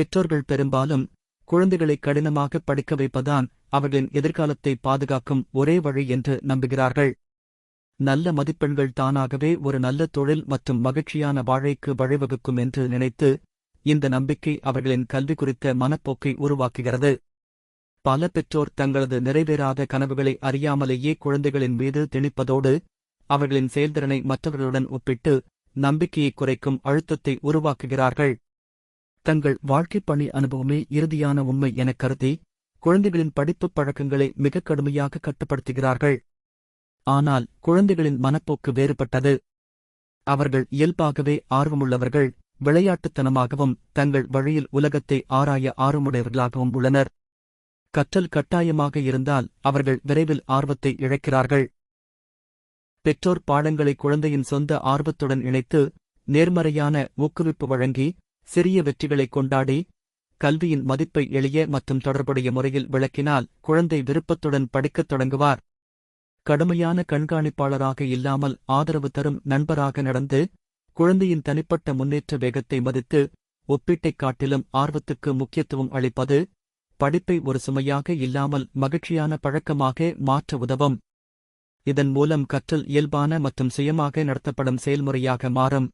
பெற்றோர்கள் பெரும்பாலும் குழந்தைகளை கடினமாக படிக்க வைப்பதான் அவர்களின் எதிர்காலத்தை பாதுகாக்கும் ஒரே வழி என்று நம்புகிறார்கள். நல்ல மதிப்பெண்கள் தானாகவே ஒரு நல்ல தொழில் மற்றும் மகிழ்ச்சியான வாழ்க்கைக்கு வழிவகுக்கும் என்று நினைத்து, இந்த நம்பிக்கை அவர்களின் கல்வி குறித்த மனப்போக்கை உருவாக்குகிறது. பல பெற்றோர் தங்களது நிறைவேறாத கனவுகளை அறியாமலேயே குழந்தைகளின் மீது திணிப்பதோடு, அவர்களின் செயல்திறனை மற்றவர்களுடன் ஒப்பிட்டு நம்பிக்கையை குறைக்கும் அழுத்தத்தை உருவாக்குகிறார்கள். தங்கள் வாழ்க்கைப் பணி அனுபவமே இறுதியான உண்மை எனக் கருதி, குழந்தைகளின் படிப்புப் பழக்கங்களை மிக கடுமையாக கட்டுப்படுத்துகிறார்கள். ஆனால் குழந்தைகளின் மனப்போக்கு வேறுபட்டது. அவர்கள் இயல்பாகவே ஆர்வமுள்ளவர்கள், விளையாட்டுத்தனமாகவும் தங்கள் வழியில் உலகத்தை ஆராய ஆர்வமுடையவர்களாகவும் உள்ளனர். கற்றல் கட்டாயமாக இருந்தால் அவர்கள் விரைவில் ஆர்வத்தை இழக்கிறார்கள். பெற்றோர் பாடங்களை குழந்தையின் சொந்த ஆர்வத்துடன் இணைத்து, நேர்மறையான ஊக்குவிப்பு வழங்கி, சிறிய வெற்றிகளை கொண்டாடி, கல்வியின் மதிப்பை எளிய மற்றும் தொடர்புடைய முறையில் விளக்கினால் குழந்தை விருப்பத்துடன் படிக்கத் தொடங்குவார். கடுமையான கண்காணிப்பாளராக இல்லாமல் ஆதரவு தரும் நண்பராக நடந்து, குழந்தையின் தனிப்பட்ட முன்னேற்ற வேகத்தை மதித்து, ஒப்பீட்டைக் காட்டிலும் ஆர்வத்துக்கு முக்கியத்துவம் அளிப்பது, படிப்பை ஒரு சுமையாக இல்லாமல் மகிழ்ச்சியான பழக்கமாக மாற்ற உதவும். இதன் மூலம் கற்றல் இயல்பான மற்றும் சுயமாக நடத்தப்படும் செயல்முறையாக மாறும்.